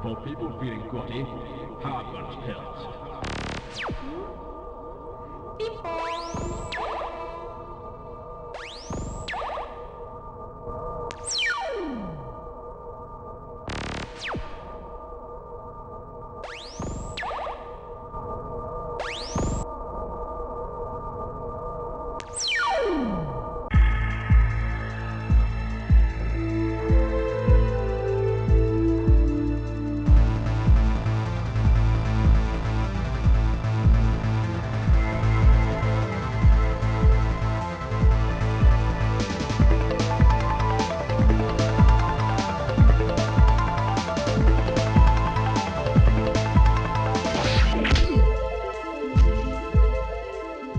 For people feeling groggy, Harvard pills.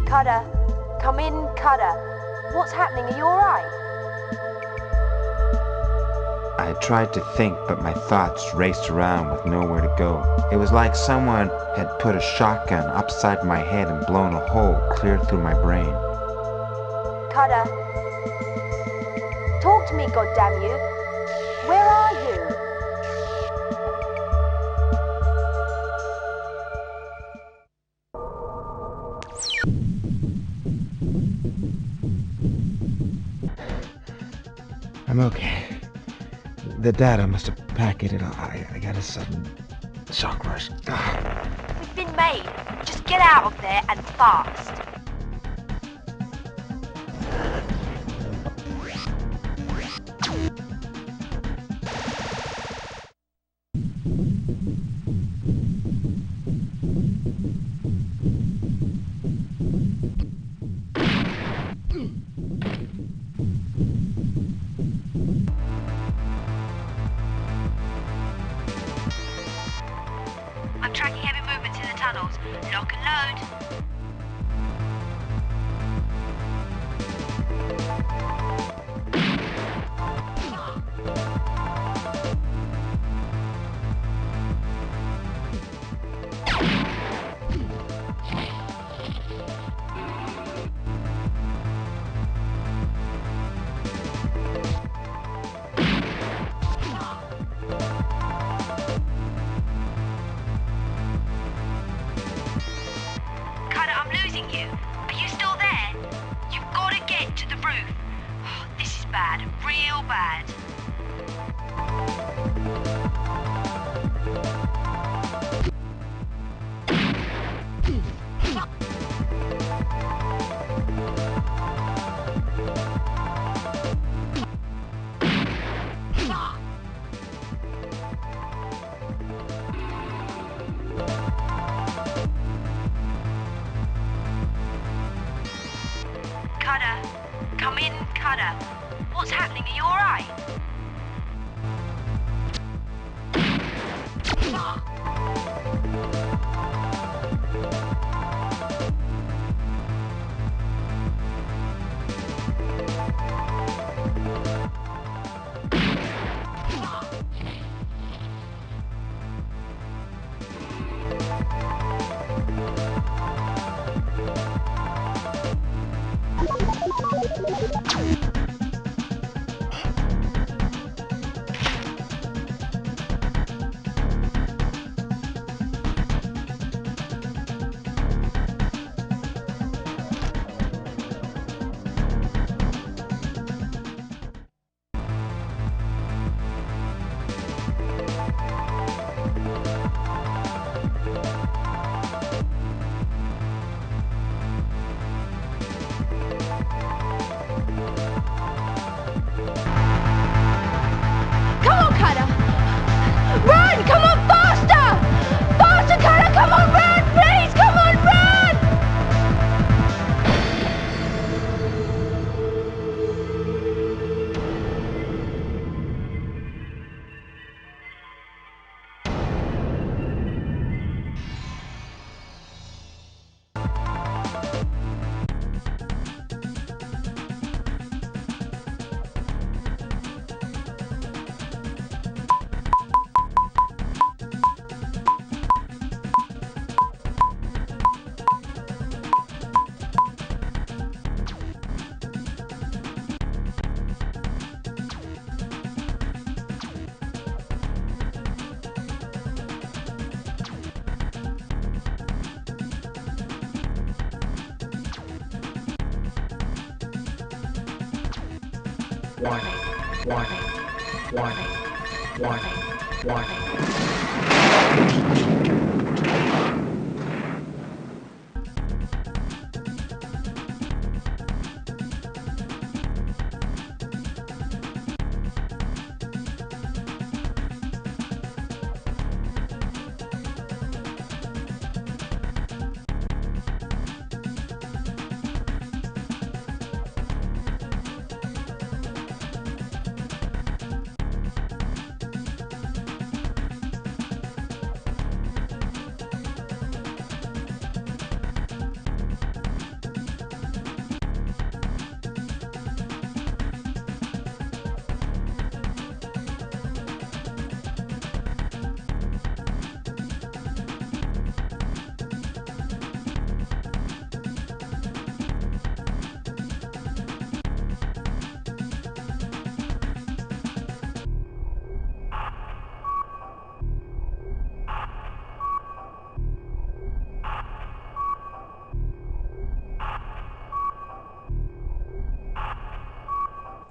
Cutter, come in, Cutter. What's happening? Are you alright? I tried to think, but my thoughts raced around with nowhere to go. It was like someone had put a shotgun upside my head and blown a hole clear through my brain. Cutter, talk to me, goddamn you. Where are you? I'm okay. The data must have packeted. I got a sudden shock rush. We've been made. Just get out of there and fast. I'm tracking heavy movements in the tunnels. Lock and load. Warning, warning, warning, warning, warning.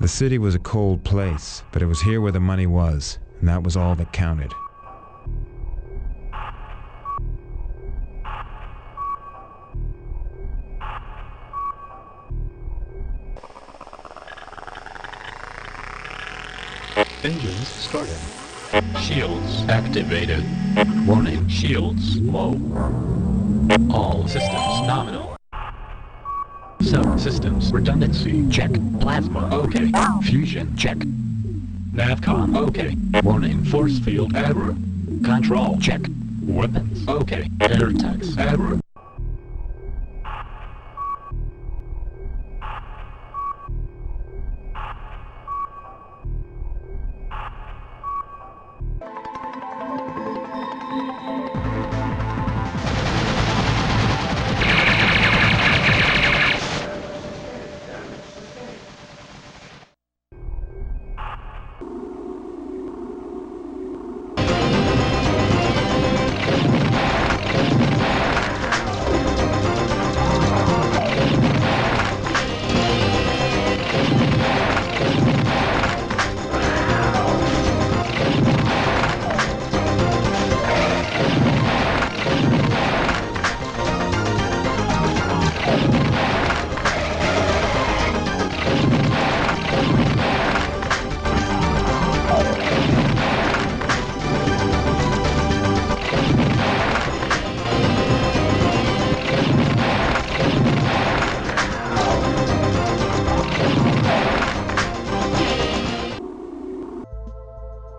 The city was a cold place, but it was here where the money was, and that was all that counted. Engines started. Shields activated. Warning, shields low. All systems nominal. Subsystems redundancy check. Plasma okay. Fusion check. Navcom okay. Warning, force field error. Control check. Weapons okay. Air tax error.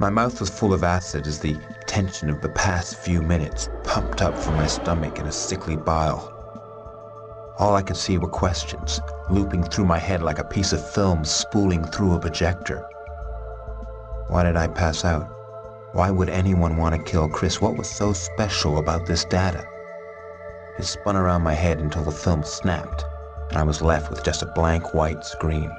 My mouth was full of acid as the tension of the past few minutes pumped up from my stomach in a sickly bile. All I could see were questions, looping through my head like a piece of film spooling through a projector. Why did I pass out? Why would anyone want to kill Chris? What was so special about this data? It spun around my head until the film snapped, and I was left with just a blank white screen.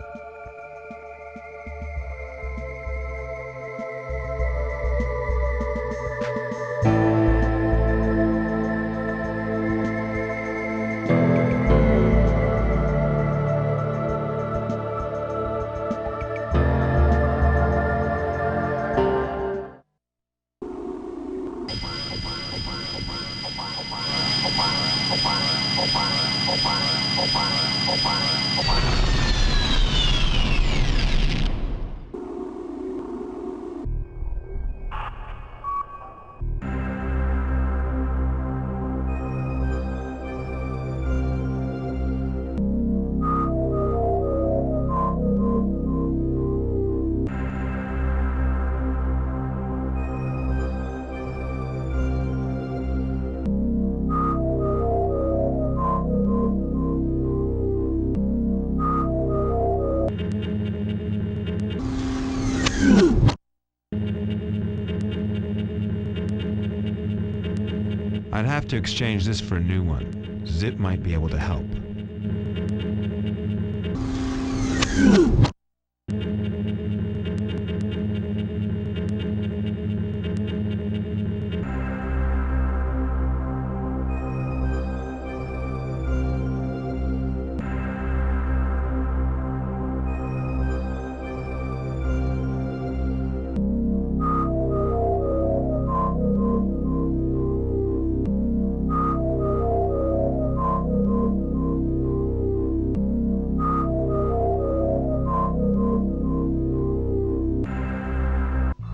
I'd have to exchange this for a new one. Zip might be able to help.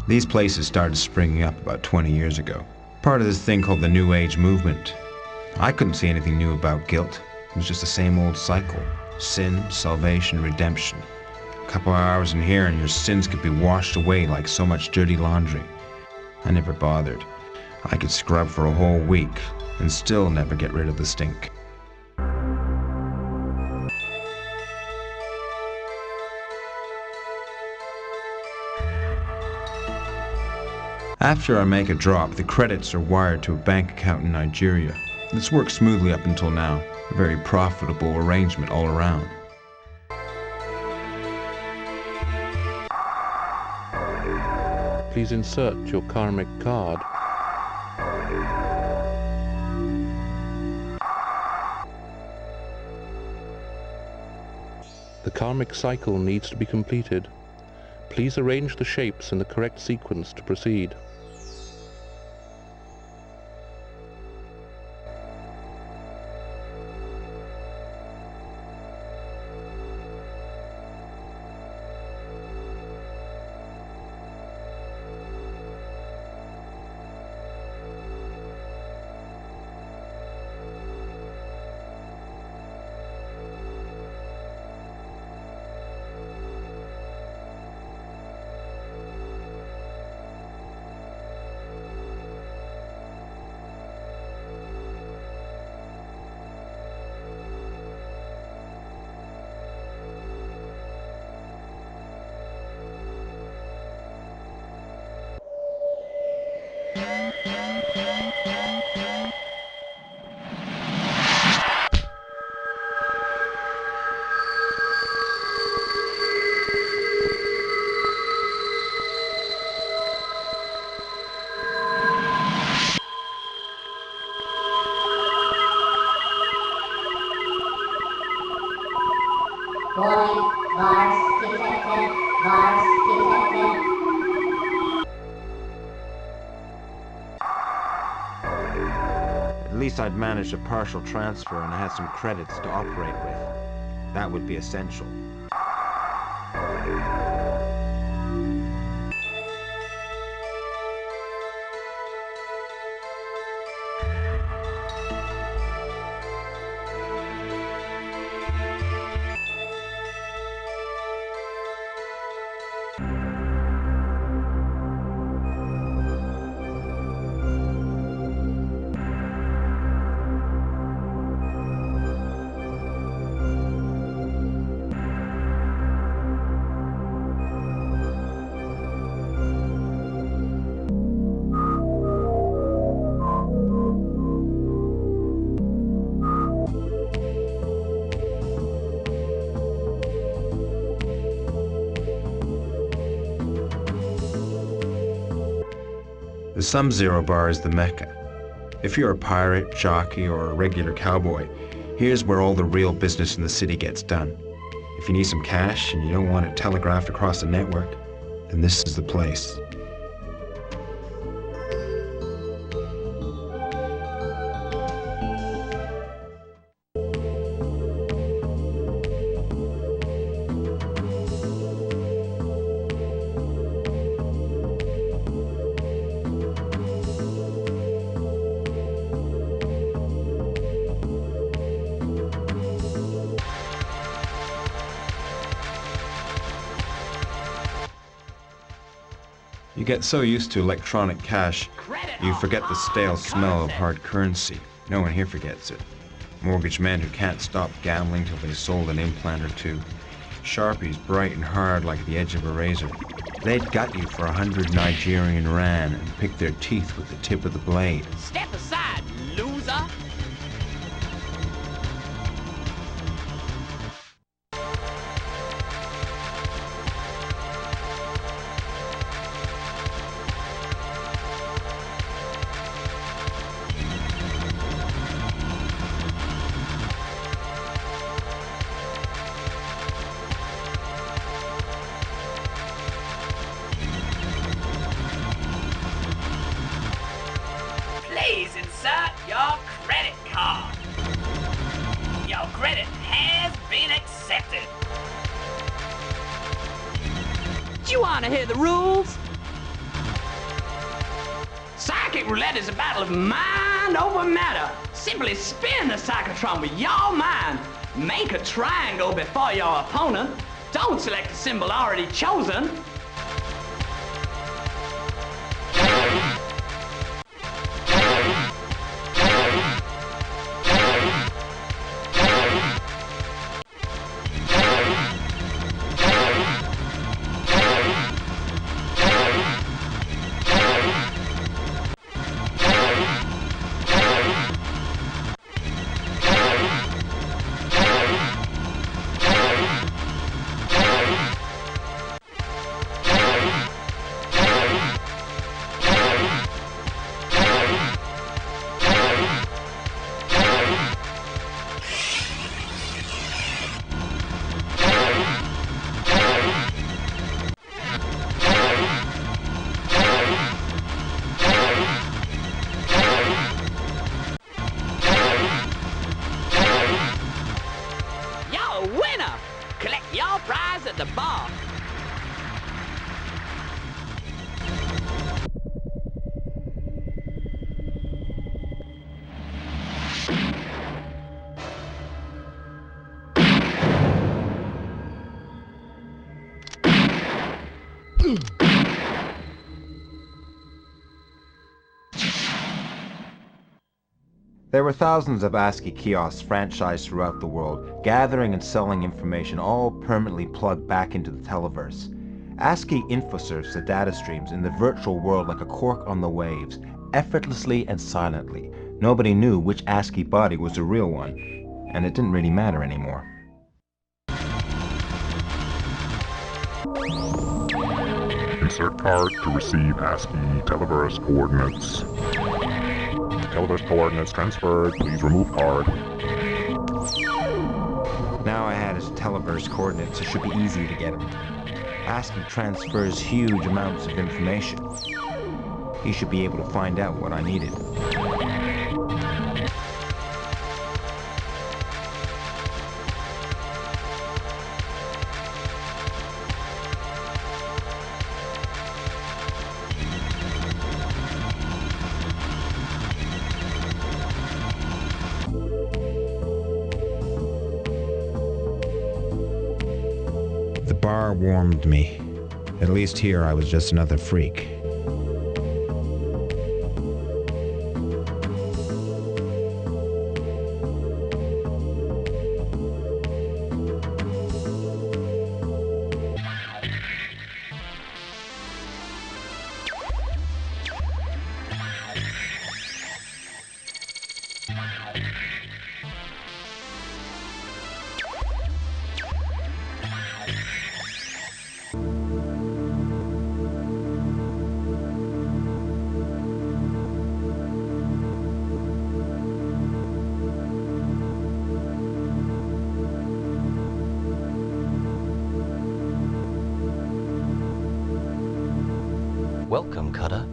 These places started springing up about 20 years ago. Part of this thing called the New Age movement. I couldn't see anything new about guilt. It was just the same old cycle. Sin, salvation, redemption. A couple of hours in here and your sins could be washed away like so much dirty laundry. I never bothered. I could scrub for a whole week and still never get rid of the stink. After I make a drop, the credits are wired to a bank account in Nigeria. This worked smoothly up until now. A very profitable arrangement all around. Please insert your karmic card. The karmic cycle needs to be completed. Please arrange the shapes in the correct sequence to proceed. Warning, virus detected, virus detected. At least I'd managed a partial transfer and I had some credits to operate with. That would be essential. The Sub-Zero bar is the mecca. If you're a pirate, jockey, or a regular cowboy, here's where all the real business in the city gets done. If you need some cash and you don't want it telegraphed across the network, then this is the place. You get so used to electronic cash, you forget the stale smell of hard currency. No one here forgets it. Mortgage men who can't stop gambling till they sold an implant or two. Sharpies bright and hard like the edge of a razor. They'd gut you for 100 Nigerian rand and pick their teeth with the tip of the blade. Step aside, loser! Please insert your credit card. Your credit has been accepted. Do you want to hear the rules? Psychic roulette is a battle of mind over matter. Simply spin the psychotron with your mind. Make a triangle before your opponent. Don't select a symbol already chosen. Collect your prize at the bar. There were thousands of ASCII kiosks franchised throughout the world, gathering and selling information all permanently plugged back into the televerse. ASCII infosurfs the data streams in the virtual world like a cork on the waves, effortlessly and silently. Nobody knew which ASCII body was the real one, and it didn't really matter anymore. Insert card to receive ASCII televerse coordinates. Televerse coordinates transferred. Please remove card. Now I had his televerse coordinates. It should be easy to get him. ASCII transfers huge amounts of information. He should be able to find out what I needed. The bar warmed me. At least here I was just another freak. Welcome, Cutter.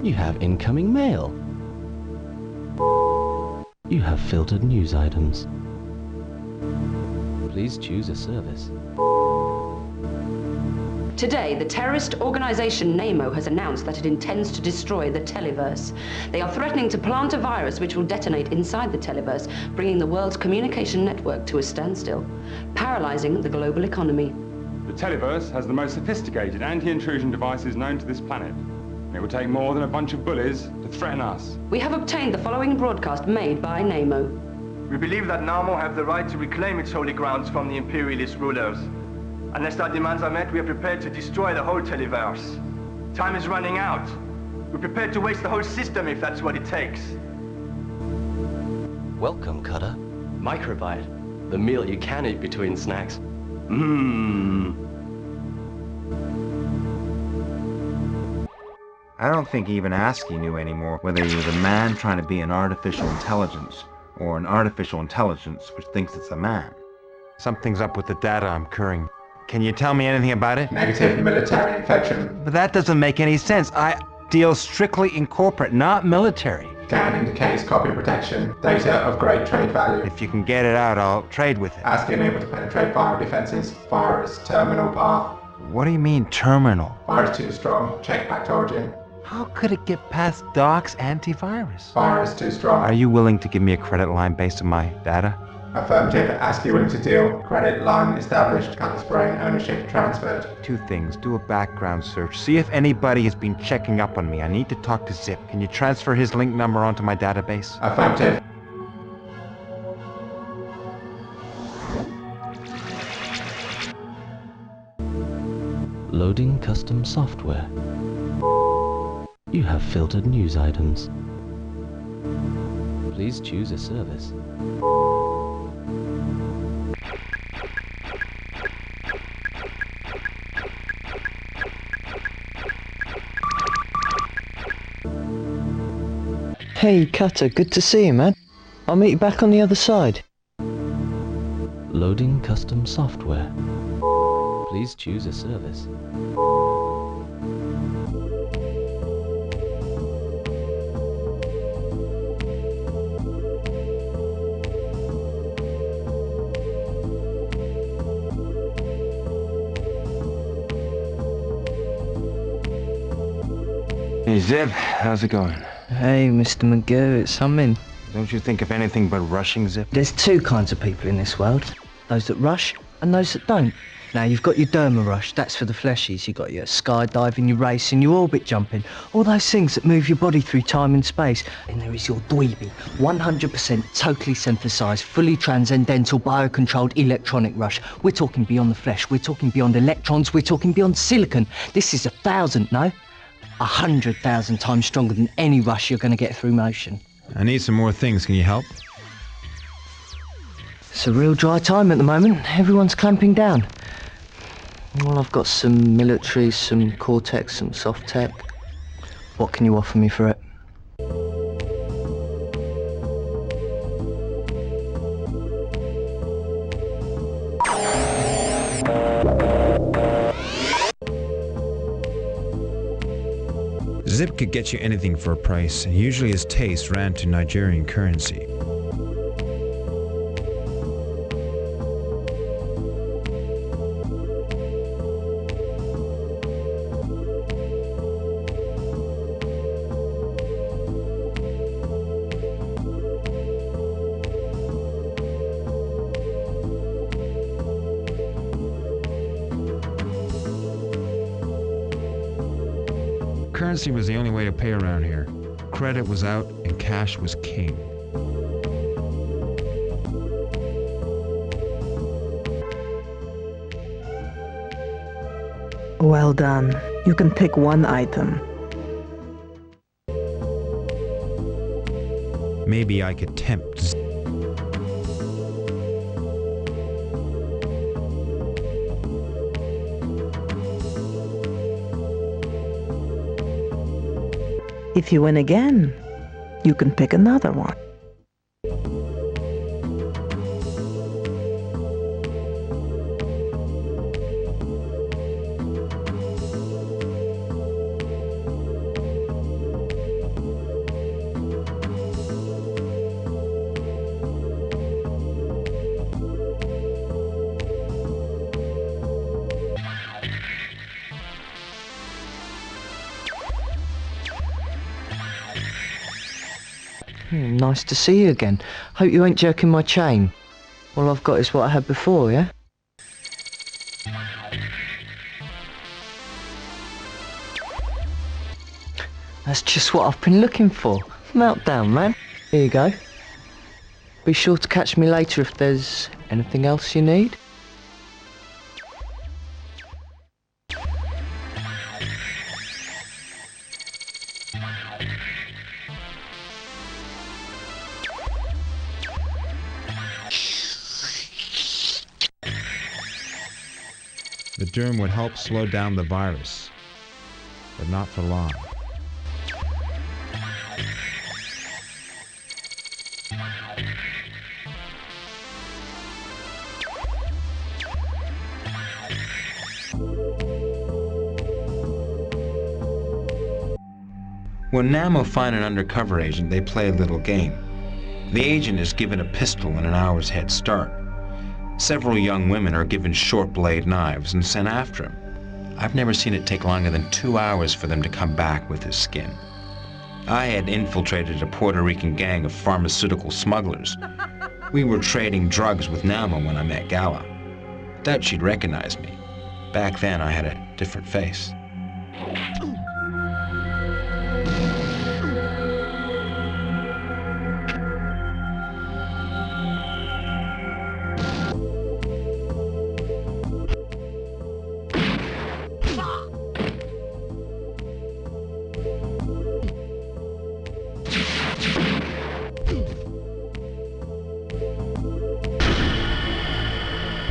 You have incoming mail. You have filtered news items. Please choose a service. Today, the terrorist organization NAMO has announced that it intends to destroy the televerse. They are threatening to plant a virus which will detonate inside the televerse, bringing the world's communication network to a standstill, paralyzing the global economy. The televerse has the most sophisticated anti-intrusion devices known to this planet. And it will take more than a bunch of bullies to threaten us. We have obtained the following broadcast made by NAMO. We believe that NAMO have the right to reclaim its holy grounds from the imperialist rulers. Unless our demands are met, we are prepared to destroy the whole televerse. Time is running out. We're prepared to waste the whole system if that's what it takes. Welcome, Cutter. Microbite, the meal you can eat between snacks. I don't think even ASCII knew anymore whether he was a man trying to be an artificial intelligence, or an artificial intelligence which thinks it's a man. Something's up with the data I'm currying. Can you tell me anything about it? Negative military infection. But that doesn't make any sense. I deal strictly in corporate, not military. Scan indicates copy protection. Data of great trade value. If you can get it out, I'll trade with it. ASCII unable to penetrate viral defenses. Virus terminal path. What do you mean, terminal? Virus too strong. Check packed origin. How could it get past Doc's antivirus? Virus too strong. Are you willing to give me a credit line based on my data? Affirmative. ASCII willing to deal. Credit line established. Campus brain ownership transferred. Two things. Do a background search. See if anybody has been checking up on me. I need to talk to Zip. Can you transfer his link number onto my database? Affirmative. Loading custom software. You have filtered news items. Please choose a service. Hey, Cutter, good to see you, man. I'll meet you back on the other side. Loading custom software. Please choose a service. Hey, Zip, how's it going? Hey, Mr. McGill, it's something. Don't you think of anything but rushing, Zip? There's two kinds of people in this world. Those that rush and those that don't. Now, you've got your derma rush, that's for the fleshies. You've got your skydiving, your racing, your orbit jumping, all those things that move your body through time and space. And there is your dweeby, 100% totally synthesized, fully transcendental, biocontrolled electronic rush. We're talking beyond the flesh, we're talking beyond electrons, we're talking beyond silicon. This is 100,000 times stronger than any rush you're going to get through motion. I need some more things. Can you help? It's a real dry time at the moment. Everyone's clamping down. Well, I've got some military, some Cortex, some soft tech. What can you offer me for it? Zip could get you anything for a price, and usually his taste ran to Nigerian currency. Currency was the only way to pay around here. Credit was out and cash was king. Well done. You can pick one item. Maybe I could tempt. If you win again, you can pick another one. Nice to see you again. Hope you ain't jerking my chain. All I've got is what I had before, yeah? That's just what I've been looking for. Meltdown, man. Here you go. Be sure to catch me later if there's anything else you need. The derm would help slow down the virus, but not for long. When Namo find an undercover agent, they play a little game. The agent is given a pistol and an hour's head start. Several young women are given short blade knives and sent after him. I've never seen it take longer than 2 hours for them to come back with his skin. I had infiltrated a Puerto Rican gang of pharmaceutical smugglers. We were trading drugs with Nama when I met Gala. Doubt she'd recognize me. Back then, I had a different face.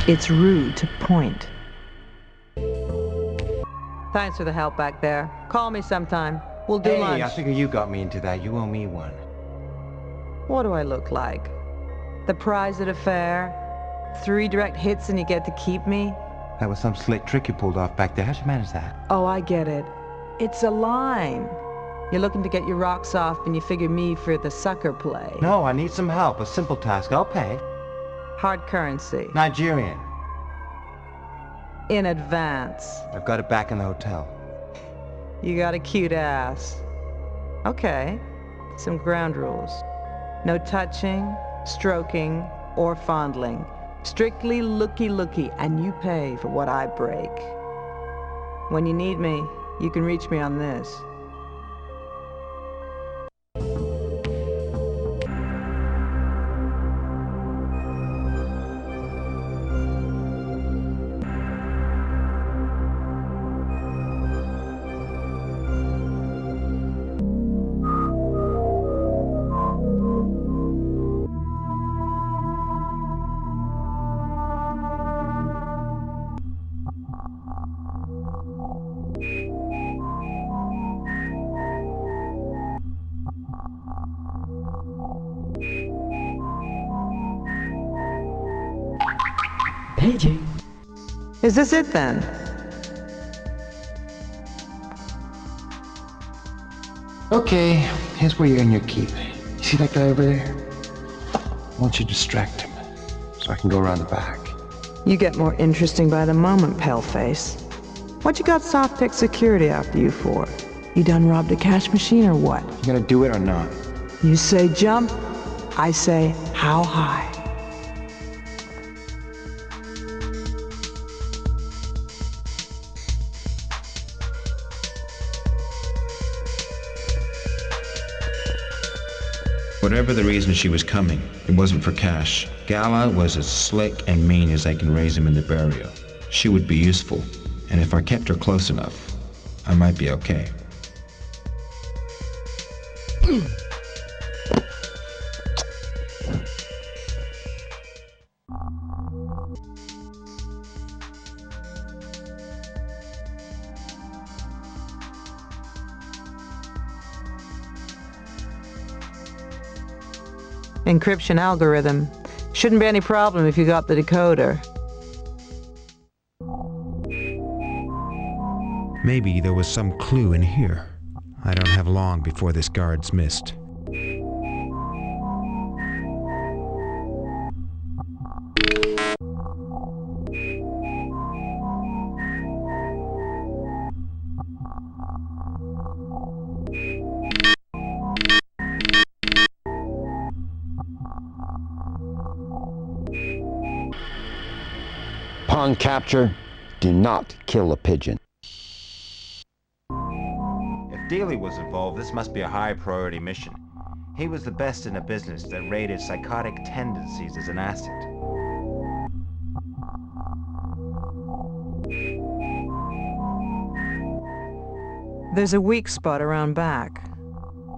It's rude to point. Thanks for the help back there. Call me sometime. We'll do lunch. Hey, I figure you got me into that. You owe me one. What do I look like? The prize at a fair? 3 direct hits and you get to keep me? That was some slick trick you pulled off back there. How'd you manage that? Oh, I get it. It's a line. You're looking to get your rocks off and you figure me for the sucker play. No, I need some help. A simple task. I'll pay. Hard currency. Nigerian. In advance. I've got it back in the hotel. You got a cute ass. Okay. Some ground rules. No touching, stroking, or fondling. Strictly looky-looky, and you pay for what I break. When you need me, you can reach me on this. Paging. Is this it then? Okay, here's where you earn your keep. You see that guy over there? I want you to distract him, so I can go around the back. You get more interesting by the moment, paleface. What you got soft tech security after you for? You done robbed a cash machine or what? You gonna do it or not? You say jump, I say how high. Whatever the reason she was coming, it wasn't for cash. Gala was as slick and mean as I can raise him in the barrio. She would be useful, and if I kept her close enough, I might be okay. Encryption algorithm. Shouldn't be any problem if you got the decoder. Maybe there was some clue in here. I don't have long before this guard's missed. Upon capture, do not kill a pigeon. If Dealey was involved, this must be a high priority mission. He was the best in a business that rated psychotic tendencies as an asset. There's a weak spot around back.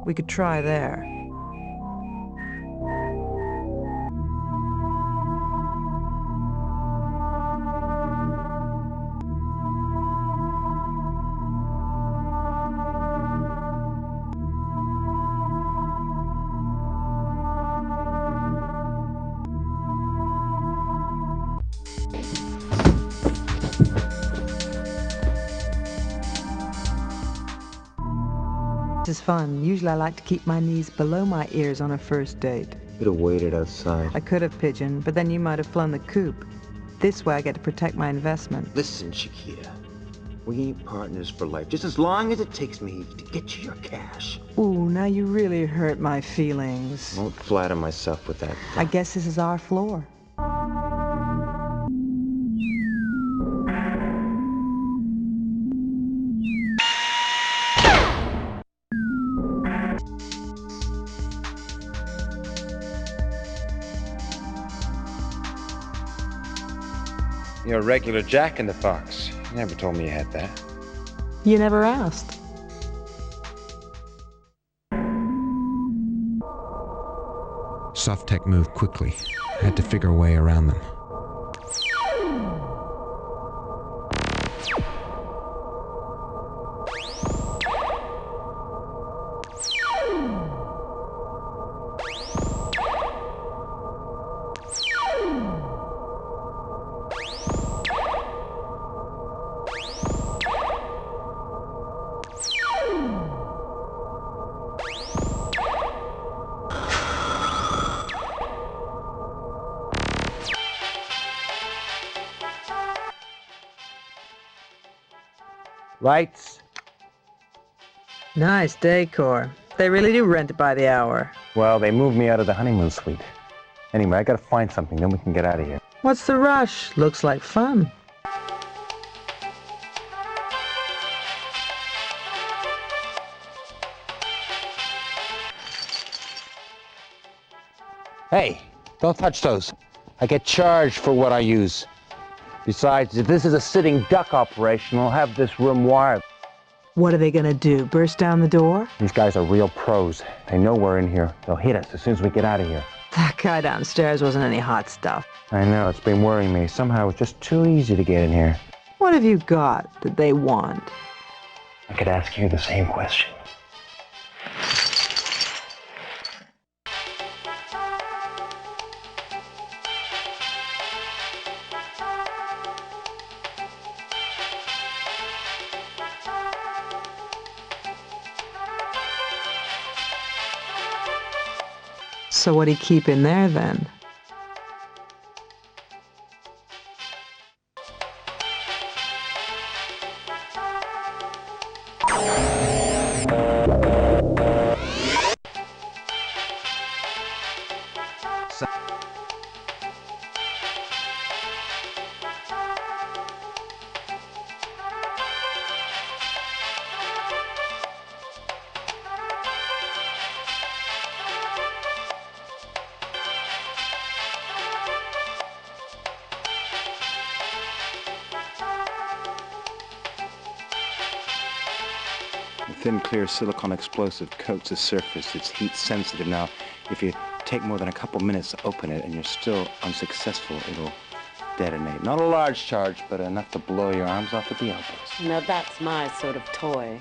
We could try there. This is fun. Usually I like to keep my knees below my ears on a first date. Could have waited outside. I could have, Pigeon, but then you might have flown the coop. This way I get to protect my investment. Listen, Shakira. We ain't partners for life, just as long as it takes me to get you your cash. Ooh, now you really hurt my feelings. Won't flatter myself with that. I guess this is our floor. You're a regular Jack in the Box. You never told me you had that. You never asked. Softtech moved quickly. I had to figure a way around them. Lights? Nice decor. They really do rent it by the hour. Well, they moved me out of the honeymoon suite. Anyway, I gotta find something, then we can get out of here. What's the rush? Looks like fun. Hey, don't touch those. I get charged for what I use. Besides, if this is a sitting duck operation, I'll have this room wired. What are they gonna do? Burst down the door? These guys are real pros. They know we're in here. They'll hit us as soon as we get out of here. That guy downstairs wasn't any hot stuff. I know, it's been worrying me. Somehow it's just too easy to get in here. What have you got that they want? I could ask you the same question. So what'd he keep in there then? The thin, clear silicone explosive coats the surface. It's heat sensitive. Now, if you take more than a couple minutes to open it and you're still unsuccessful, it'll detonate. Not a large charge, but enough to blow your arms off at the elbows. Now that's my sort of toy.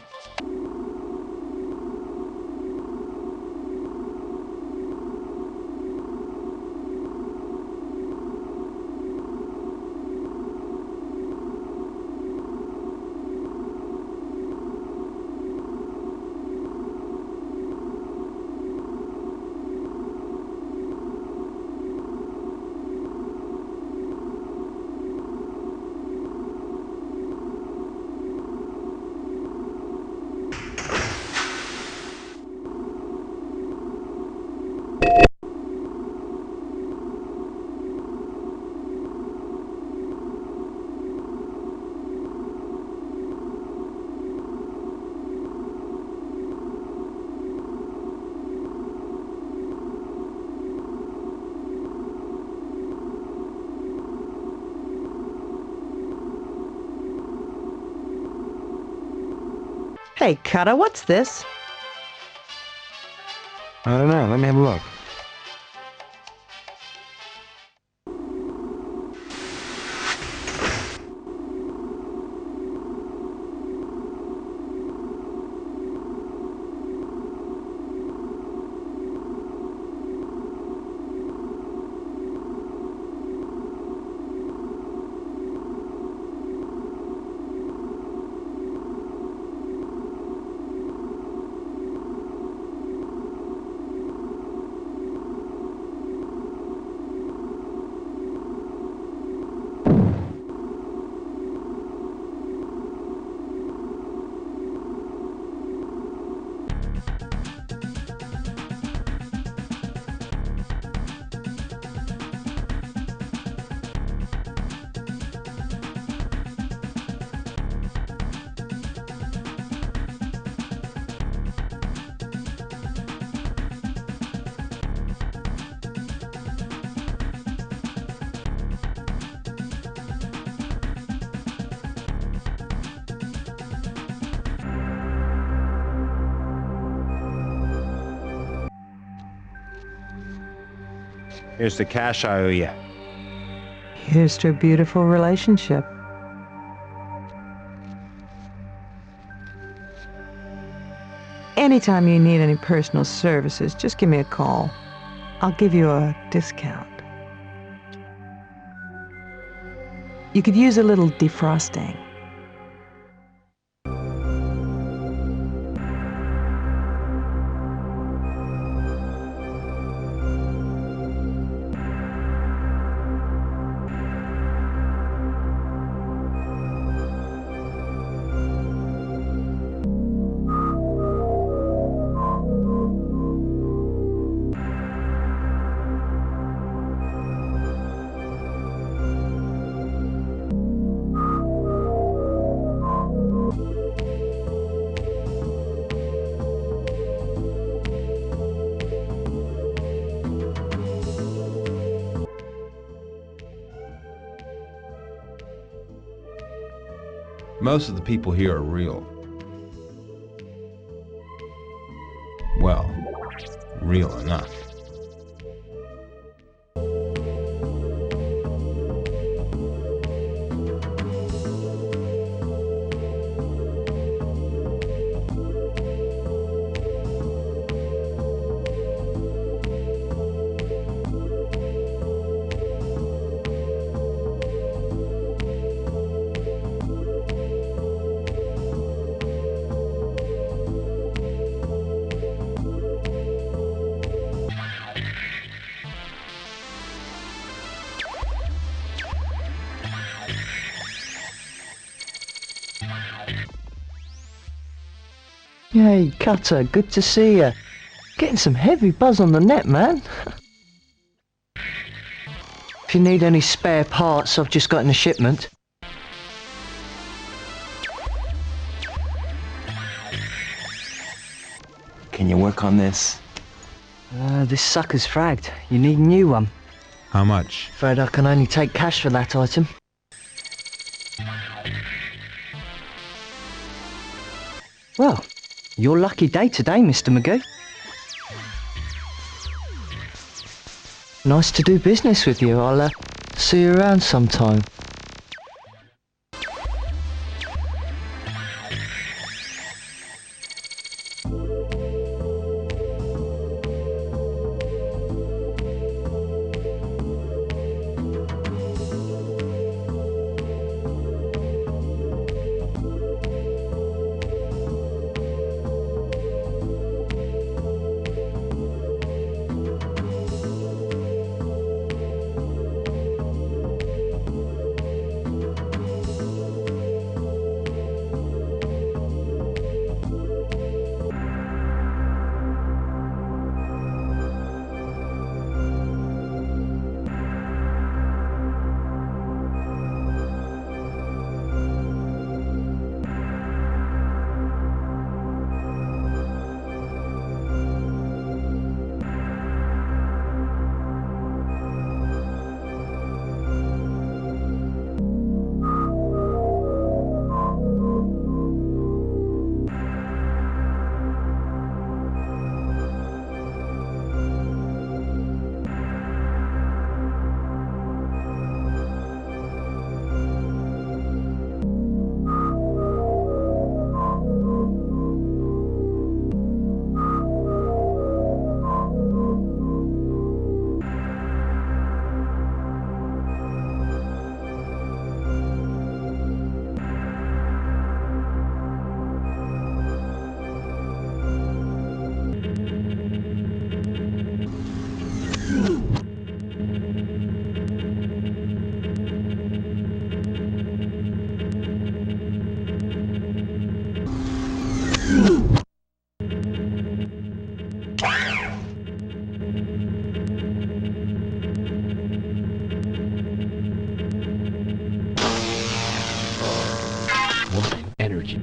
Hey, Cutter, what's this? I don't know. Let me have a look. Here's the cash I owe you. Here's to a beautiful relationship. Anytime you need any personal services, just give me a call. I'll give you a discount. You could use a little defrosting. Most of the people here are real. Well, real enough. Hey, Cutter, good to see you. Getting some heavy buzz on the net, man. If you need any spare parts, I've just got in a shipment. Can you work on this? This sucker's fragged. You need a new one. How much? Afraid I can only take cash for that item. Well, your lucky day today, Mr. McGee. Nice to do business with you. I'll see you around sometime. Energy.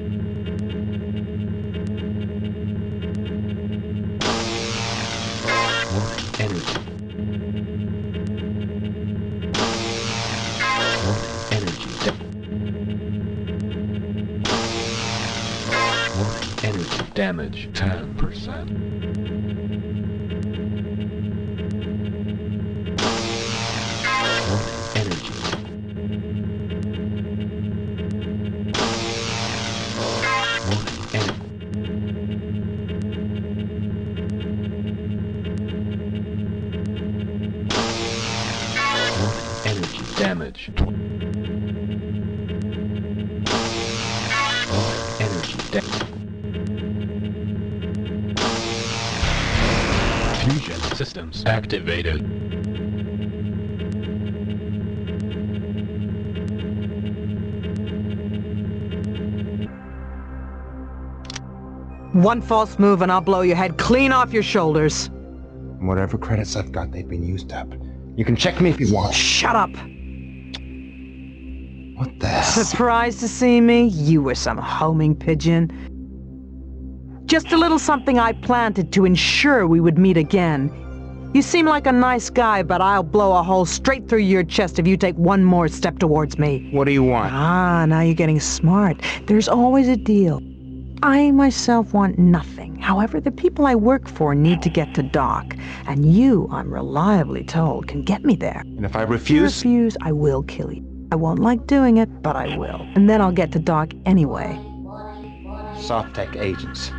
Energy. Energy damage 10%. Fusion systems activated. One false move and I'll blow your head clean off your shoulders. Whatever credits I've got, they've been used up. You can check me if you want. Shut up! What the hell? Surprised to see me? You were some homing pigeon. Just a little something I planted to ensure we would meet again. You seem like a nice guy, but I'll blow a hole straight through your chest if you take one more step towards me. What do you want? Ah, now you're getting smart. There's always a deal. I myself want nothing. However, the people I work for need to get to Doc. And you, I'm reliably told, can get me there. And if I refuse? If you refuse, I will kill you. I won't like doing it, but I will. And then I'll get to Doc anyway. Soft-tech agents.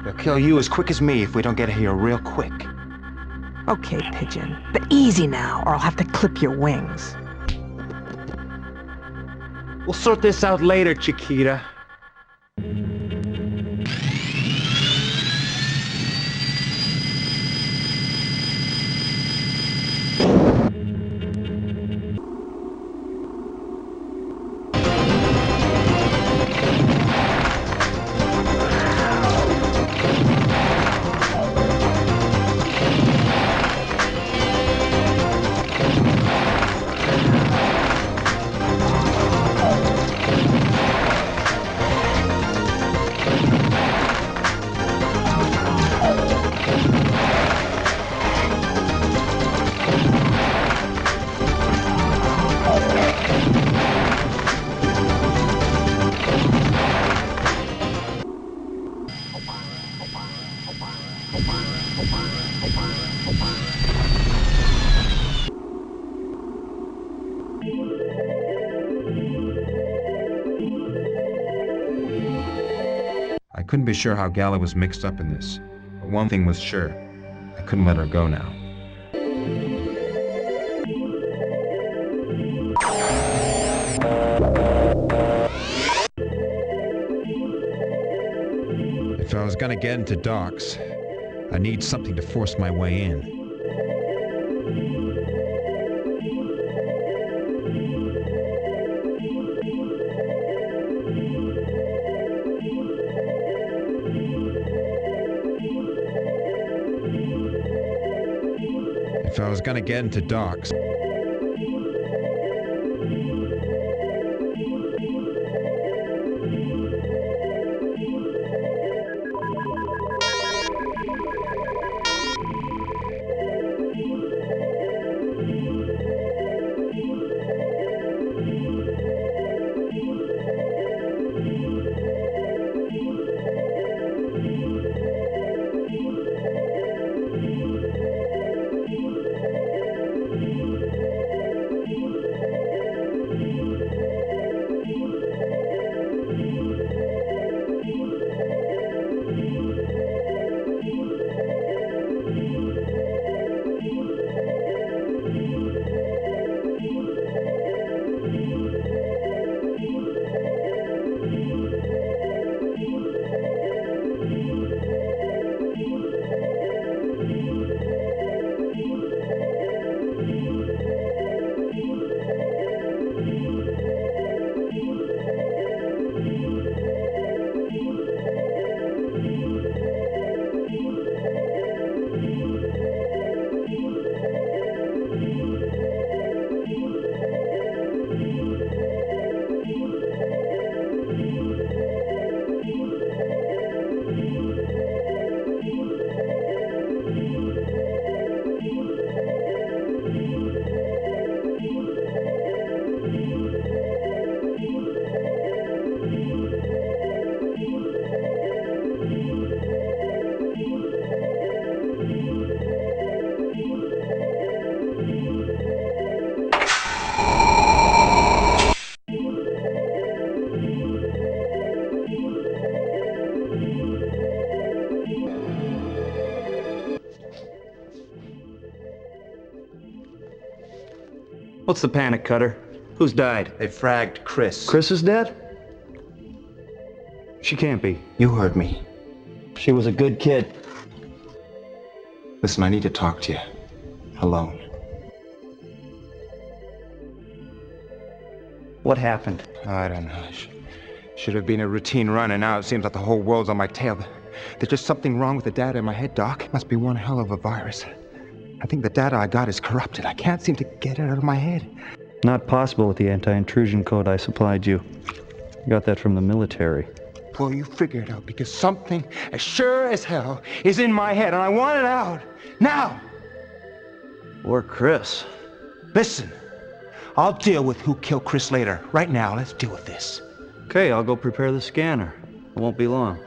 They'll kill you as quick as me if we don't get here real quick. Okay, Pigeon. But easy now, or I'll have to clip your wings. We'll sort this out later, Chiquita. I couldn't be sure how Gala was mixed up in this, but one thing was sure. I couldn't let her go now. If I was gonna get into Doc's, I need something to force my way in. If I was gonna get into Doc's, What's the panic, Cutter? Who's died? They fragged Chris. Chris is dead? She can't be. You heard me. She was a good kid. Listen, I need to talk to you. Alone. What happened? I don't know. Should have been a routine run, and now it seems like the whole world's on my tail. There's just something wrong with the data in my head, Doc. Must be one hell of a virus. I think the data I got is corrupted. I can't seem to get it out of my head. Not possible with the anti-intrusion code I supplied you. You got that from the military. Well, you figure it out, because something as sure as hell is in my head, and I want it out. Now! Or Chris. Listen, I'll deal with who killed Chris later. Right now, let's deal with this. Okay, I'll go prepare the scanner. It won't be long.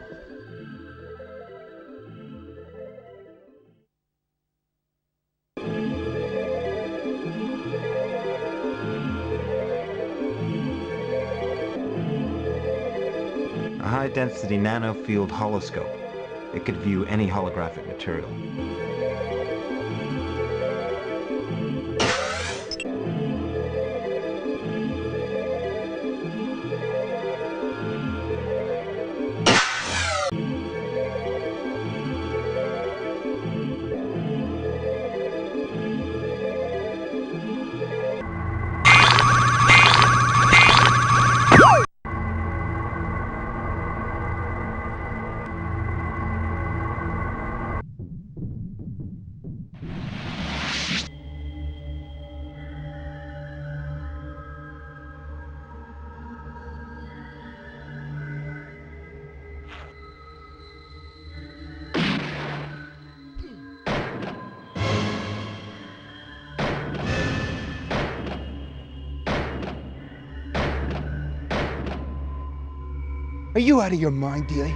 A high-density nanofield holoscope. It could view any holographic material. Are you out of your mind, Dealey?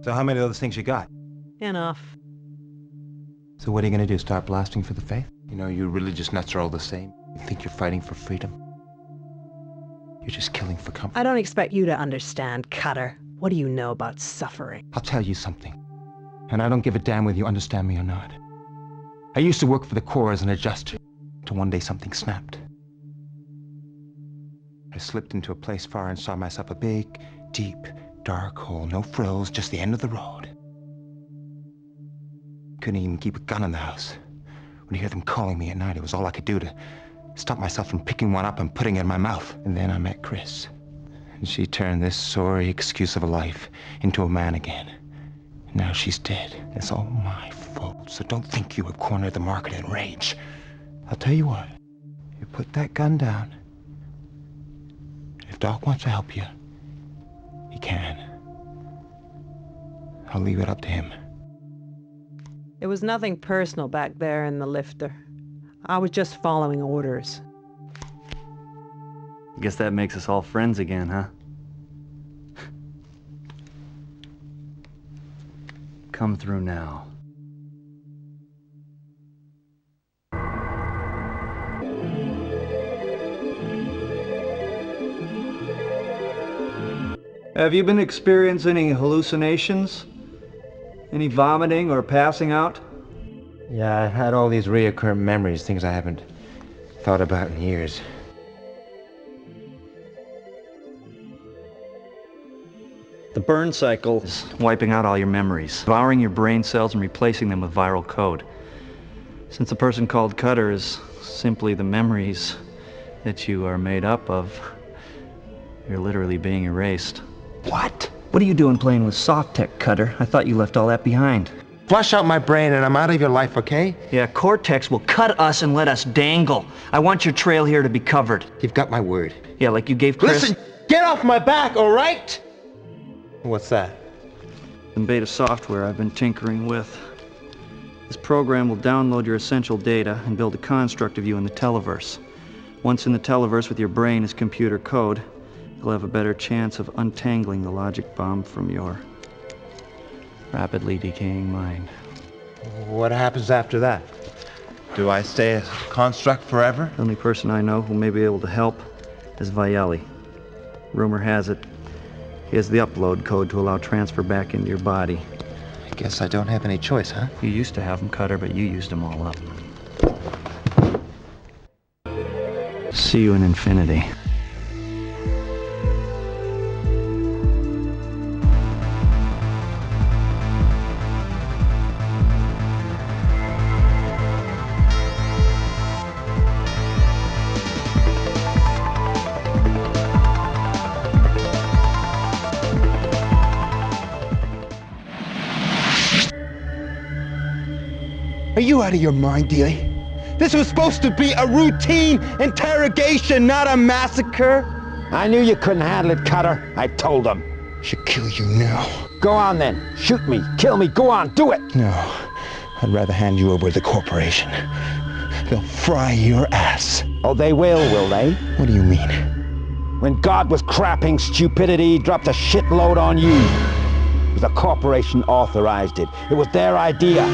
So how many of those things you got? Enough. So what are you gonna do, start blasting for the faith? You know, you religious nuts are all the same. You think you're fighting for freedom? You're just killing for comfort. I don't expect you to understand, Cutter. What do you know about suffering? I'll tell you something. And I don't give a damn whether you understand me or not. I used to work for the Corps as an adjuster, till one day something snapped. I slipped into a place far and saw myself a big, deep, dark hole, no frills, just the end of the road. Couldn't even keep a gun in the house. When you hear them calling me at night, it was all I could do to stop myself from picking one up and putting it in my mouth. And then I met Chris. And she turned this sorry excuse of a life into a man again. Now she's dead. It's all my fault, so don't think you have cornered the market in rage. I'll tell you what, you put that gun down. If Doc wants to help you, he can. I'll leave it up to him. It was nothing personal back there in the lifter. I was just following orders. Guess that makes us all friends again, huh? Come through now. Have you been experiencing any hallucinations? Any vomiting or passing out? Yeah, I've had all these reoccurring memories, things I haven't thought about in years. The burn cycle is wiping out all your memories, devouring your brain cells and replacing them with viral code. Since the person called Cutter is simply the memories that you are made up of, you're literally being erased. What? What are you doing playing with soft tech, Cutter? I thought you left all that behind. Flush out my brain and I'm out of your life, okay? Yeah, Cortex will cut us and let us dangle. I want your trail here to be covered. You've got my word. Yeah, like you gave Chris... Listen, get off my back, all right? What's that? Some beta software I've been tinkering with. This program will download your essential data and build a construct of you in the televerse. Once in the televerse with your brain as computer code, you'll have a better chance of untangling the logic bomb from your rapidly decaying mind. What happens after that? Do I stay a construct forever? The only person I know who may be able to help is Viali. Rumor has it he has the upload code to allow transfer back into your body. I guess I don't have any choice, huh? You used to have them, Cutter, but you used them all up. See you in infinity. Are you out of your mind, Dealey? This was supposed to be a routine interrogation, not a massacre. I knew you couldn't handle it, Cutter. I told them. Should kill you now. Go on then. Shoot me. Kill me. Go on. Do it. No. I'd rather hand you over to the corporation. They'll fry your ass. Oh, they will they? What do you mean? When God was crapping stupidity, he dropped a shitload on you. It was the corporation authorized it. It was their idea.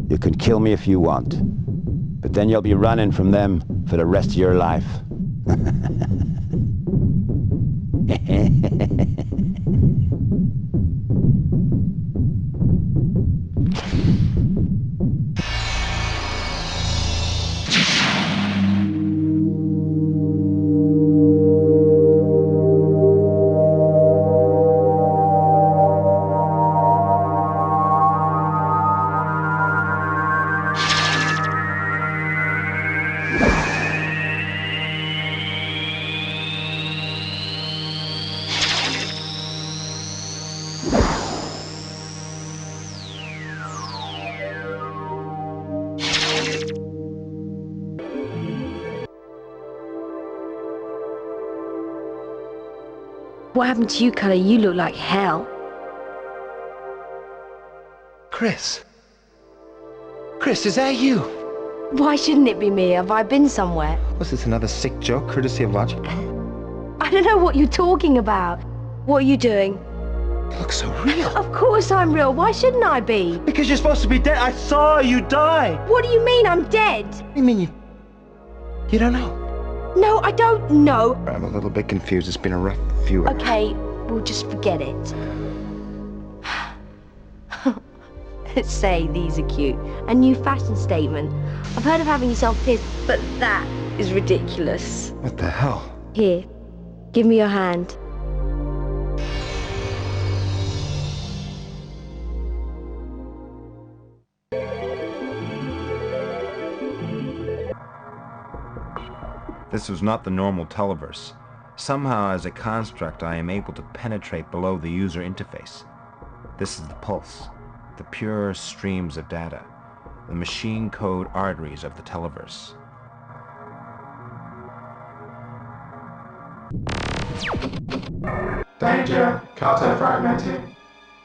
You can kill me if you want, but then you'll be running from them for the rest of your life. What happened to you, Cutter? You look like hell. Chris. Chris, is that you? Why shouldn't it be me? Have I been somewhere? Was this another sick joke, courtesy of Logic? I don't know what you're talking about. What are you doing? You look so real. Of course I'm real. Why shouldn't I be? Because you're supposed to be dead. I saw you die. What do you mean I'm dead? You mean you don't know? No, I don't know. I'm a little bit confused. It's been a rough few hours. Okay, we'll just forget it. Say, these are cute. A new fashion statement. I've heard of having yourself pierced, but that is ridiculous. What the hell? Here, give me your hand. This was not the normal televerse. Somehow, as a construct, I am able to penetrate below the user interface. This is the pulse, the pure streams of data, the machine code arteries of the televerse. Danger, Carter fragmenting.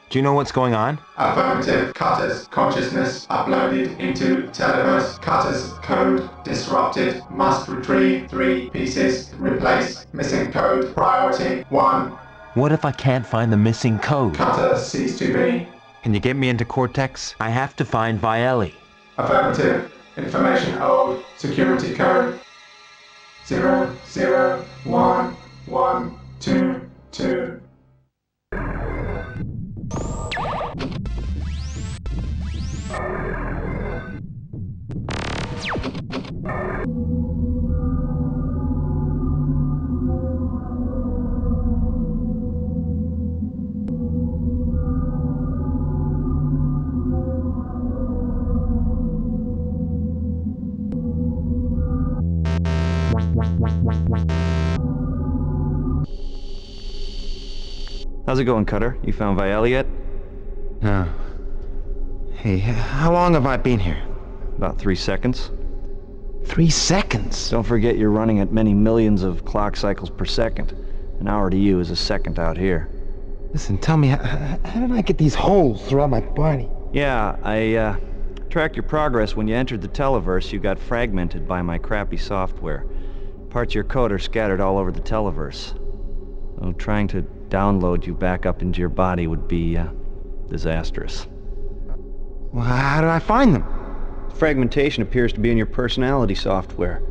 Do you know what's going on? Affirmative, Carter's consciousness uploaded into Televerse. Carter's code disrupted. Must retrieve 3 pieces. Replace missing code. Priority 1. What if I can't find the missing code? Carter cease to be. Can you get me into Cortex? I have to find Vieli. Affirmative. Information old. Security code 001122. How's it going, Cutter? You found Vieli yet? No. Hey, how long have I been here? About 3 seconds. 3 seconds? Don't forget you're running at many millions of clock cycles per second. An hour to you is a second out here. Listen, tell me, how did I get these holes throughout my body? Yeah, I tracked your progress. When you entered the televerse, you got fragmented by my crappy software. Parts of your code are scattered all over the televerse. So trying to download you back up into your body would be disastrous. Well, how do I find them? Fragmentation appears to be in your personality software.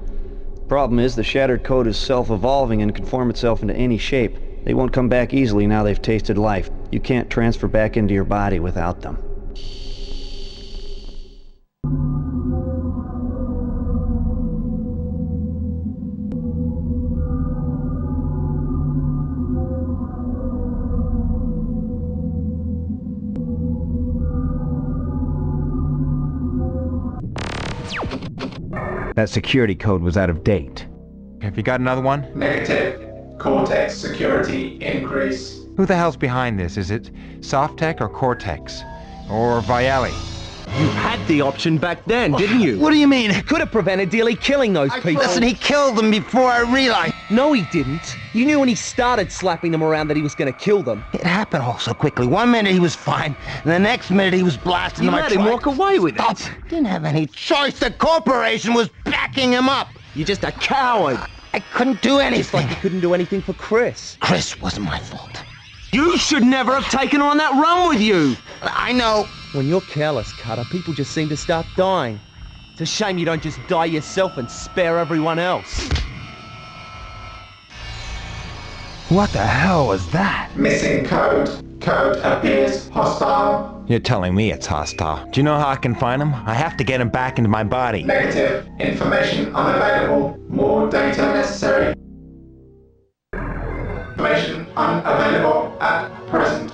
The problem is the shattered code is self-evolving and can form itself into any shape. They won't come back easily now they've tasted life. You can't transfer back into your body without them. That security code was out of date. Have you got another one? Negative. Cortex security increase. Who the hell's behind this? Is it Softtech or Cortex? Or Viali? You had the option back then, didn't you? What do you mean? Could have prevented Dilly killing those people. Listen, he killed them before I realized. No, he didn't. You knew when he started slapping them around that he was going to kill them. It happened all so quickly. 1 minute he was fine, and the next minute he was blasting You them. let him walk away with it. Didn't have any choice. The corporation was backing him up. You're just a coward. I couldn't do anything. Just like you couldn't do anything for Chris. Chris wasn't my fault. You should never have taken on that run with you. I know. When you're careless, Cutter, people just seem to start dying. It's a shame you don't just die yourself and spare everyone else. What the hell was that? Missing code. Code appears hostile. You're telling me it's hostile. Do you know how I can find him? I have to get him back into my body. Negative. Information unavailable. More data necessary. Information unavailable at present.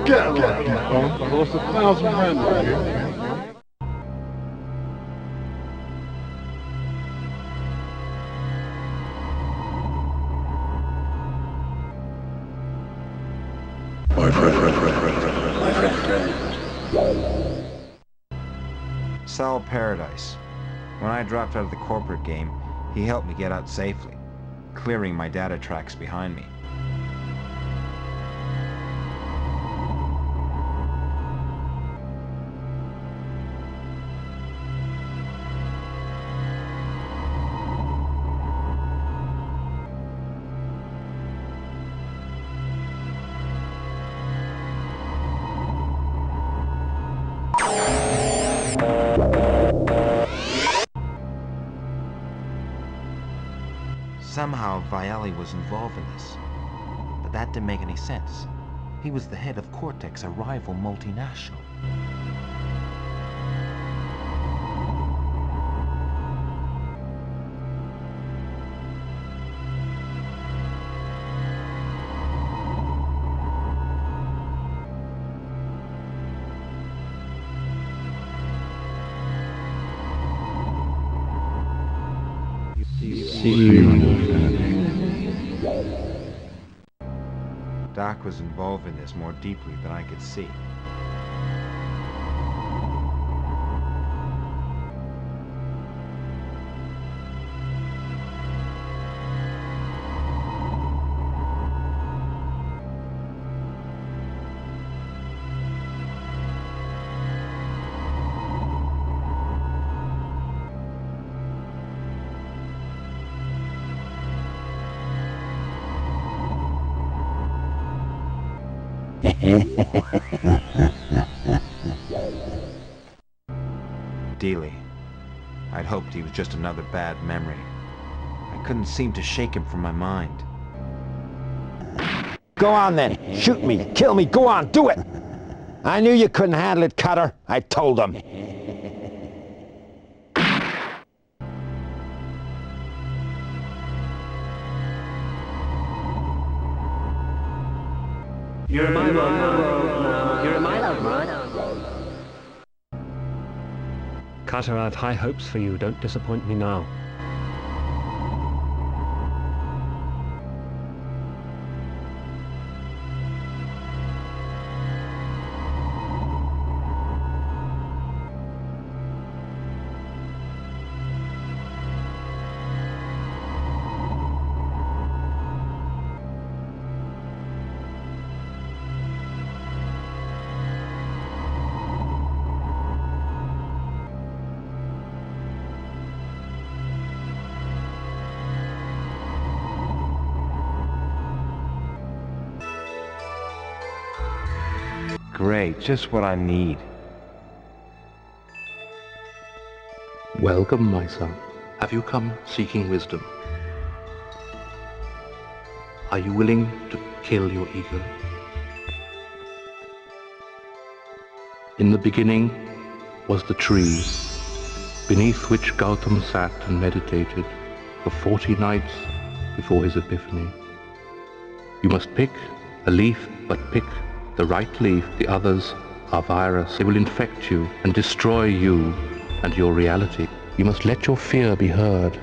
Get him up, I've lost 1,000 rand on you. Sal Paradise. When I dropped out of the corporate game, he helped me get out safely, clearing my data tracks behind me. Somehow Viali was involved in this, but that didn't make any sense. He was the head of Cortex, a rival multinational. Doc was involved in this more deeply than I could see. Dealey. I'd hoped he was just another bad memory. I couldn't seem to shake him from my mind. Go on then. Shoot me. Kill me. Go on. Do it. I knew you couldn't handle it, Cutter. I told them. You're my love, You're my love, Cutter, I've high hopes for you. Don't disappoint me now. Great, just what I need. Welcome, my son. Have you come seeking wisdom? Are you willing to kill your ego? In the beginning was the tree, beneath which Gautam sat and meditated for 40 nights before his epiphany. You must pick a leaf, but pick the right leaf. The others are virus. They will infect you and destroy you and your reality. You must let your fear be heard.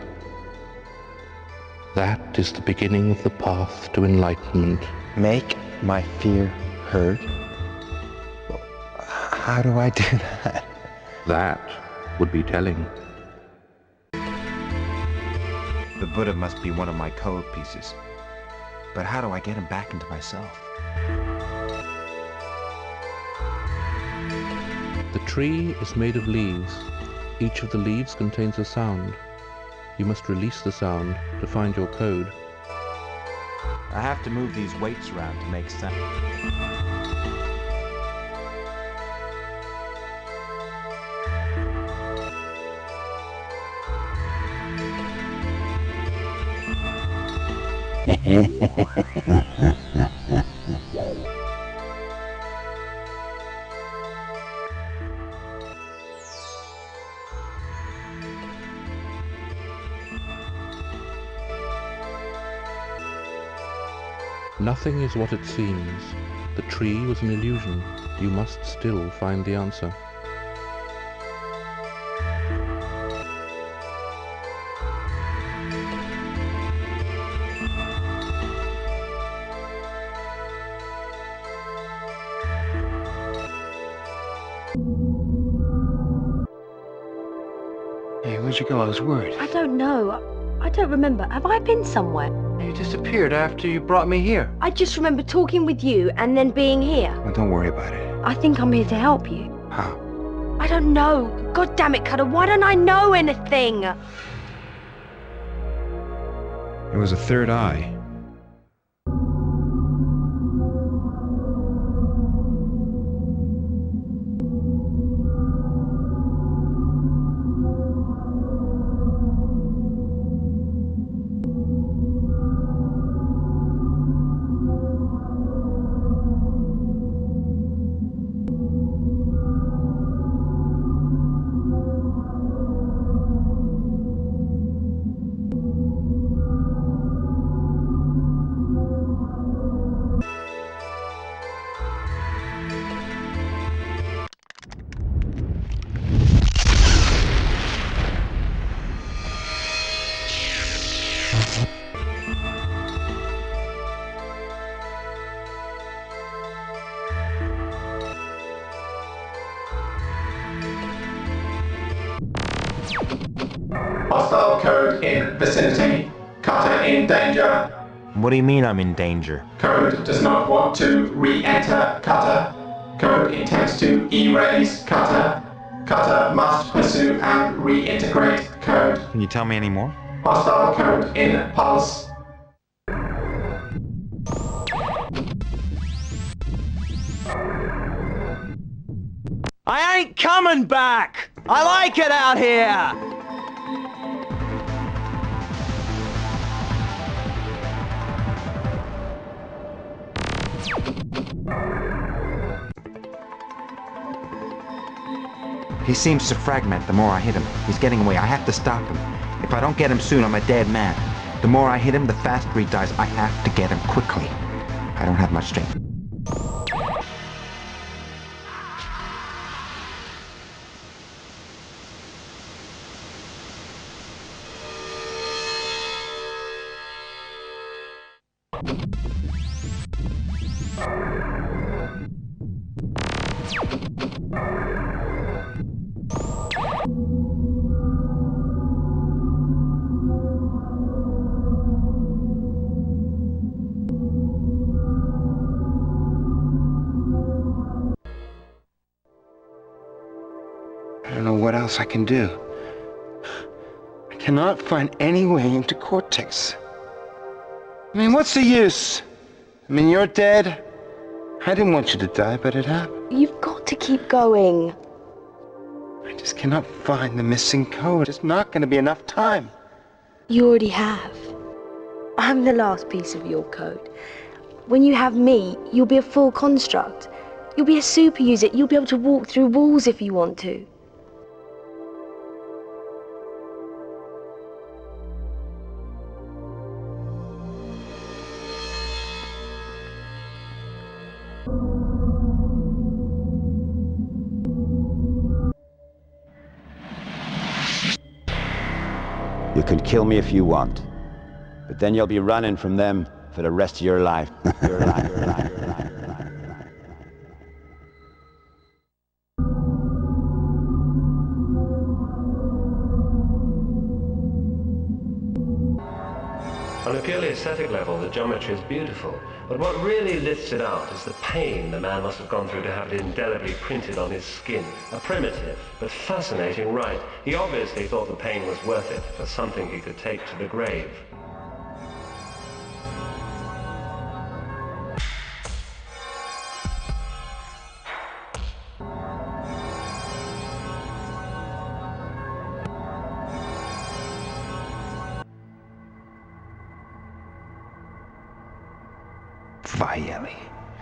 That is the beginning of the path to enlightenment. Make my fear heard? How do I do that? That would be telling. The Buddha must be one of my code pieces. But how do I get him back into myself? The tree is made of leaves. Each of the leaves contains a sound. You must release the sound to find your code. I have to move these weights around to make sense. Nothing is what it seems. The tree was an illusion. You must still find the answer. Hey, where'd you go? I was worried. I don't know. I don't remember. Have I been somewhere? You disappeared after you brought me here. I just remember talking with you and then being here. Well, don't worry about it. I think I'm here to help you. How? I don't know. God damn it, Cutter. Why don't I know anything? It was a third eye. Hostile code in vicinity. Cutter in danger. What do you mean I'm in danger? Code does not want to re-enter Cutter. Code intends to erase Cutter. Cutter must pursue and reintegrate code. Can you tell me any more? Hostile code in pulse. I ain't coming back! I like it out here! He seems to fragment the more I hit him. He's getting away. I have to stop him. If I don't get him soon, I'm a dead man. The more I hit him, the faster he dies. I have to get him quickly. I don't have much strength. I don't know what else I can do. I cannot find any way into Cortex. I mean, what's the use? I mean, you're dead. I didn't want you to die, but it happened. You've got to keep going. I just cannot find the missing code. There's not going to be enough time. You already have. I'm the last piece of your code. When you have me, you'll be a full construct. You'll be a super user. You'll be able to walk through walls if you want to. You can kill me if you want, but then you'll be running from them for the rest of your life. On a purely aesthetic level, the geometry is beautiful, but what really lifts it out is the pain the man must have gone through to have it indelibly printed on his skin. A primitive, but fascinating rite. He obviously thought the pain was worth it for something he could take to the grave.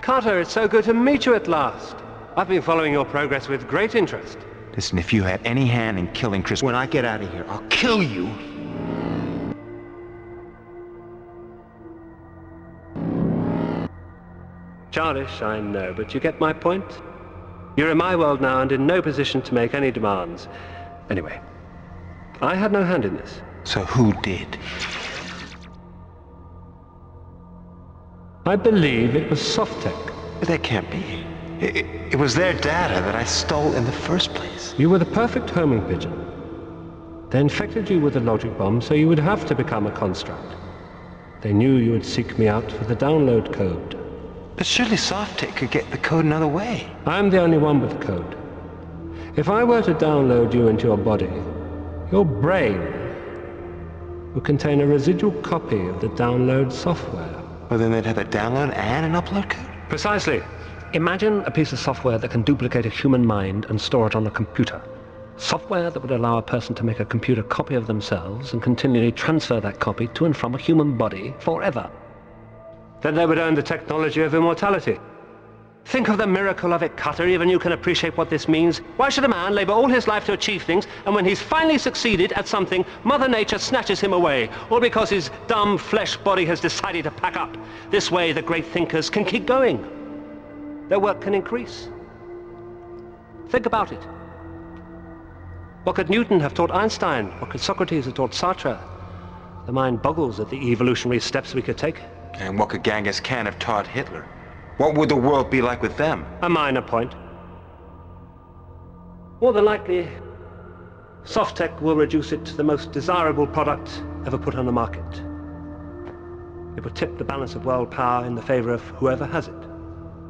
Carter, it's so good to meet you at last. I've been following your progress with great interest. Listen, if you had any hand in killing Chris, when I get out of here, I'll kill you. Childish, I know, but you get my point? You're in my world now and in no position to make any demands. Anyway, I had no hand in this. So who did? I believe it was SoftTech. But that can't be. It was their data that I stole in the first place. You were the perfect homing pigeon. They infected you with a logic bomb so you would have to become a construct. They knew you would seek me out for the download code. But surely SoftTech could get the code another way. I'm the only one with the code. If I were to download you into your body, your brain would contain a residual copy of the download software. Well, then they'd have a download and an upload code? Precisely. Imagine a piece of software that can duplicate a human mind and store it on a computer. Software that would allow a person to make a computer copy of themselves and continually transfer that copy to and from a human body forever. Then they would earn the technology of immortality. Think of the miracle of it, Cutter. Even you can appreciate what this means. Why should a man labor all his life to achieve things, and when he's finally succeeded at something, Mother Nature snatches him away, all because his dumb flesh body has decided to pack up? This way, the great thinkers can keep going. Their work can increase. Think about it. What could Newton have taught Einstein? What could Socrates have taught Sartre? The mind boggles at the evolutionary steps we could take. And what could Genghis Khan have taught Hitler? What would the world be like with them? A minor point. More than likely, SoftTech will reduce it to the most desirable product ever put on the market. It will tip the balance of world power in the favor of whoever has it.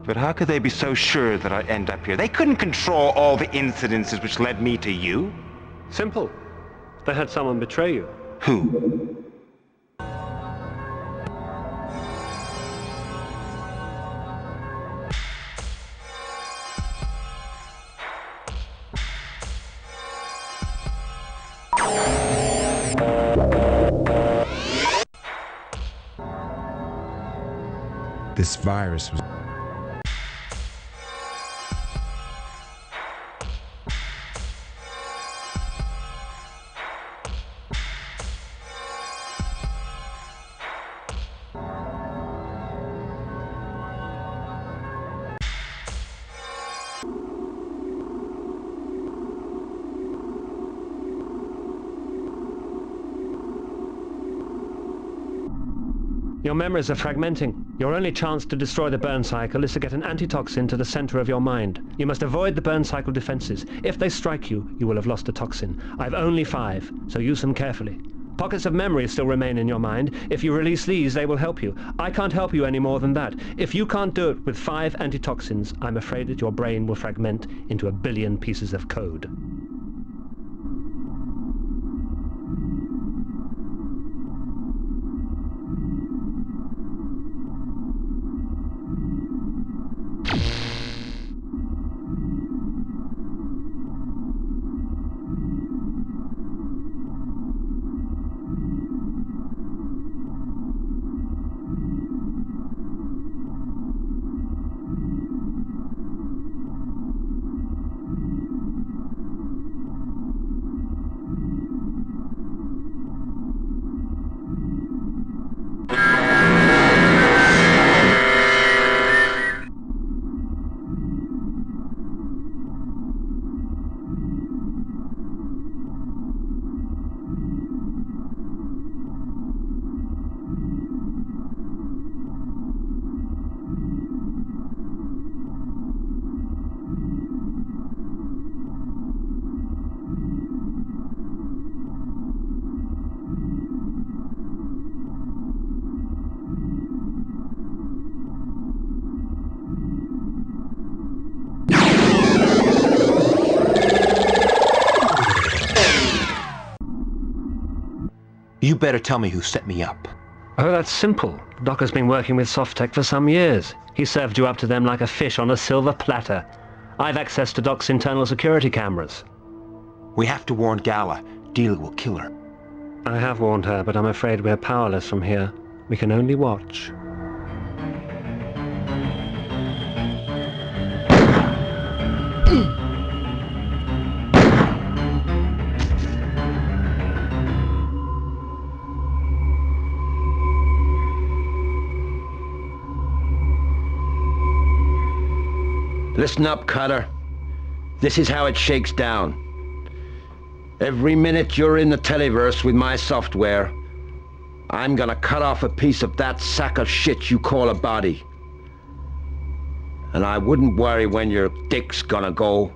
But how could they be so sure that I'd end up here? They couldn't control all the incidences which led me to you. Simple. They had someone betray you. Who? This virus was... Your memories are fragmenting. Your only chance to destroy the burn cycle is to get an antitoxin to the center of your mind. You must avoid the burn cycle defenses. If they strike you, you will have lost a toxin. I've only 5, so use them carefully. Pockets of memory still remain in your mind. If you release these, they will help you. I can't help you any more than that. If you can't do it with 5 antitoxins, I'm afraid that your brain will fragment into a billion pieces of code. You better tell me who set me up. Oh, that's simple. Doc has been working with Softtech for some years. He served you up to them like a fish on a silver platter. I've access to Doc's internal security cameras. We have to warn Gala. Delia will kill her. I have warned her, but I'm afraid we're powerless from here. We can only watch. Listen up, Cutter. This is how it shakes down. Every minute you're in the televerse with my software, I'm gonna cut off a piece of that sack of shit you call a body. And I wouldn't worry when your dick's gonna go.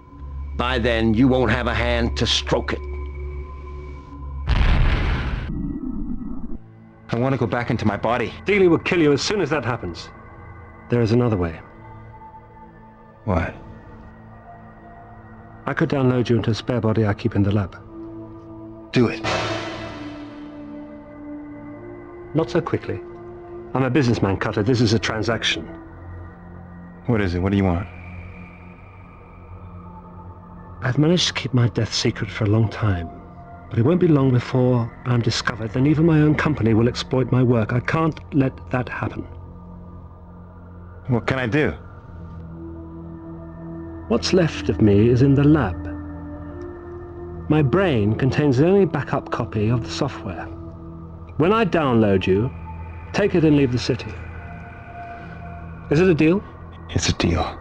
By then, you won't have a hand to stroke it. I want to go back into my body. Delia will kill you as soon as that happens. There is another way. What? I could download you into a spare body I keep in the lab. Do it. Not so quickly. I'm a businessman, Cutter. This is a transaction. What is it? What do you want? I've managed to keep my death secret for a long time, but it won't be long before I'm discovered, then even my own company will exploit my work. I can't let that happen. What can I do? What's left of me is in the lab. My brain contains the only backup copy of the software. When I download you, take it and leave the city. Is it a deal? It's a deal.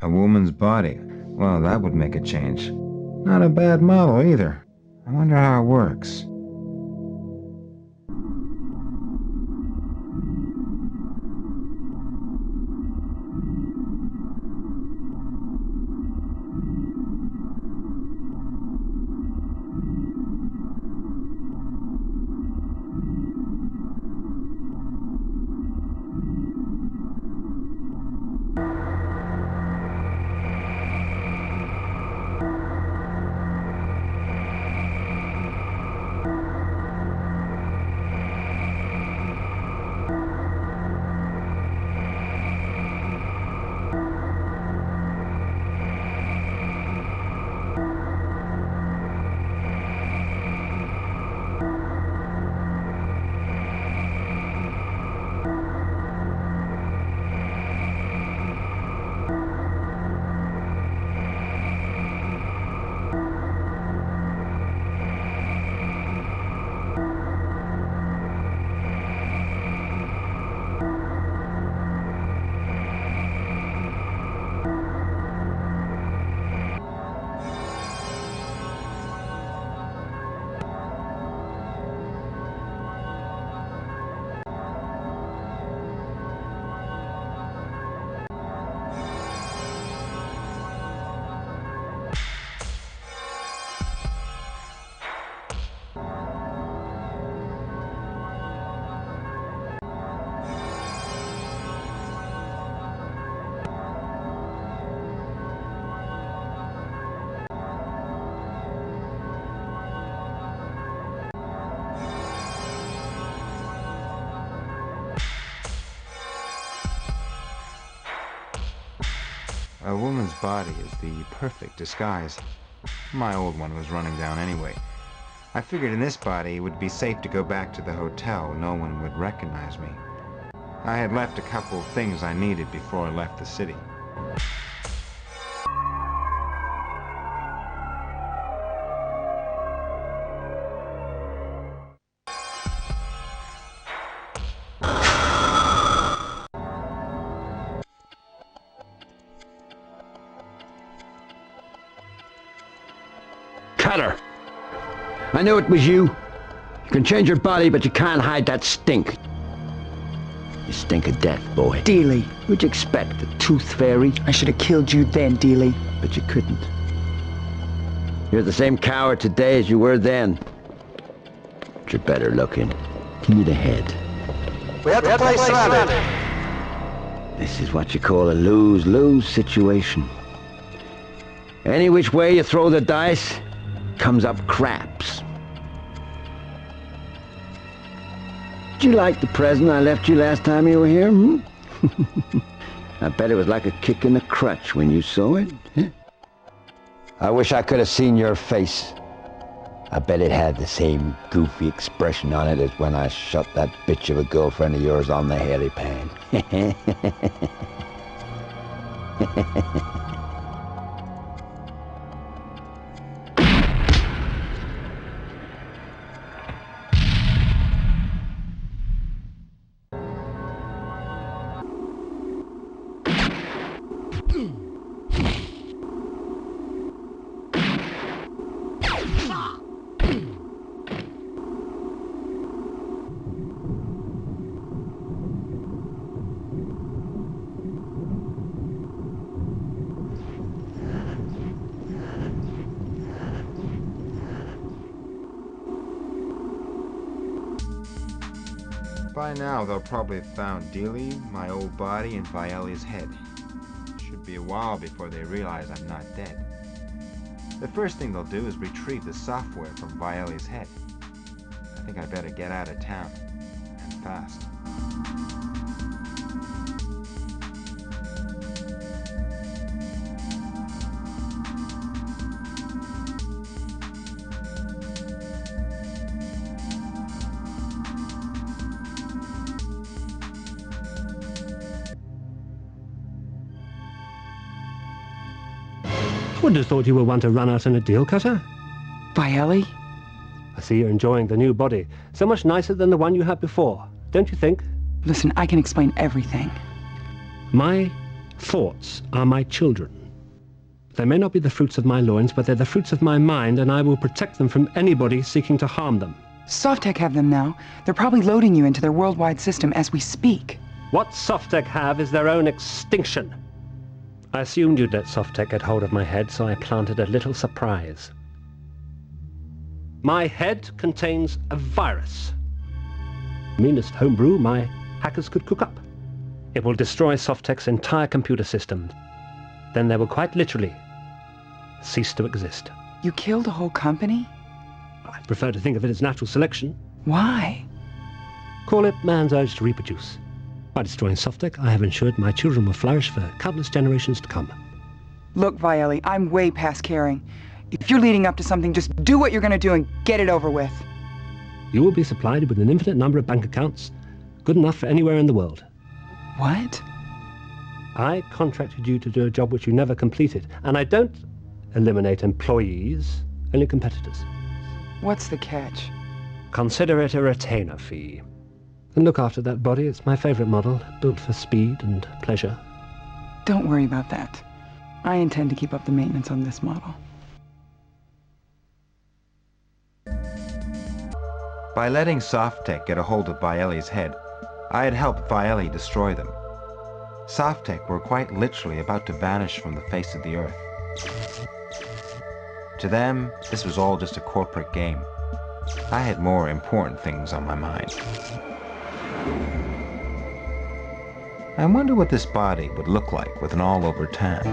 A woman's body. Well, that would make a change. Not a bad model either. I wonder how it works. A woman's body is the perfect disguise. My old one was running down anyway. I figured in this body it would be safe to go back to the hotel. No one would recognize me. I had left a couple of things I needed before I left the city. Cutter! I knew it was you. You can change your body, but you can't hide that stink. You stink of death, boy. Dealey. What'd you expect, the tooth fairy? I should have killed you then, Dealey. But you couldn't. You're the same coward today as you were then. But you're better looking. Give me the head. We have to play savage. This is what you call a lose-lose situation. Any which way you throw the dice, comes up craps. Did you like the present I left you last time you were here, hmm? I bet it was like a kick in the crutch when you saw it. Huh? I wish I could have seen your face. I bet it had the same goofy expression on it as when I shot that bitch of a girlfriend of yours on the helipad. By now, they'll probably have found Dealey, my old body, and Viali's head. Should be a while before they realize I'm not dead. The first thing they'll do is retrieve the software from Viali's head. I think I better get out of town, and fast. I wouldn't have thought you were one to run out in a deal cutter. Viali? I see you're enjoying the new body. So much nicer than the one you had before, don't you think? Listen, I can explain everything. My thoughts are my children. They may not be the fruits of my loins, but they're the fruits of my mind, and I will protect them from anybody seeking to harm them. Softtech have them now. They're probably loading you into their worldwide system as we speak. What Softtech have is their own extinction. I assumed you'd let Softtech get hold of my head, so I planted a little surprise. My head contains a virus. Meanest homebrew my hackers could cook up. It will destroy Softtech's entire computer system. Then they will quite literally cease to exist. You killed a whole company? I prefer to think of it as natural selection. Why? Call it man's urge to reproduce. By destroying Softtech, I have ensured my children will flourish for countless generations to come. Look, Viali, I'm way past caring. If you're leading up to something, just do what you're going to do and get it over with. You will be supplied with an infinite number of bank accounts, good enough for anywhere in the world. What? I contracted you to do a job which you never completed, and I don't eliminate employees, only competitors. What's the catch? Consider it a retainer fee. And look after that body. It's my favorite model, built for speed and pleasure. Don't worry about that. I intend to keep up the maintenance on this model. By letting Softtech get a hold of Viali's head, I had helped Viali destroy them. Softtech were quite literally about to vanish from the face of the earth. To them, this was all just a corporate game. I had more important things on my mind. I wonder what this body would look like with an all-over tan.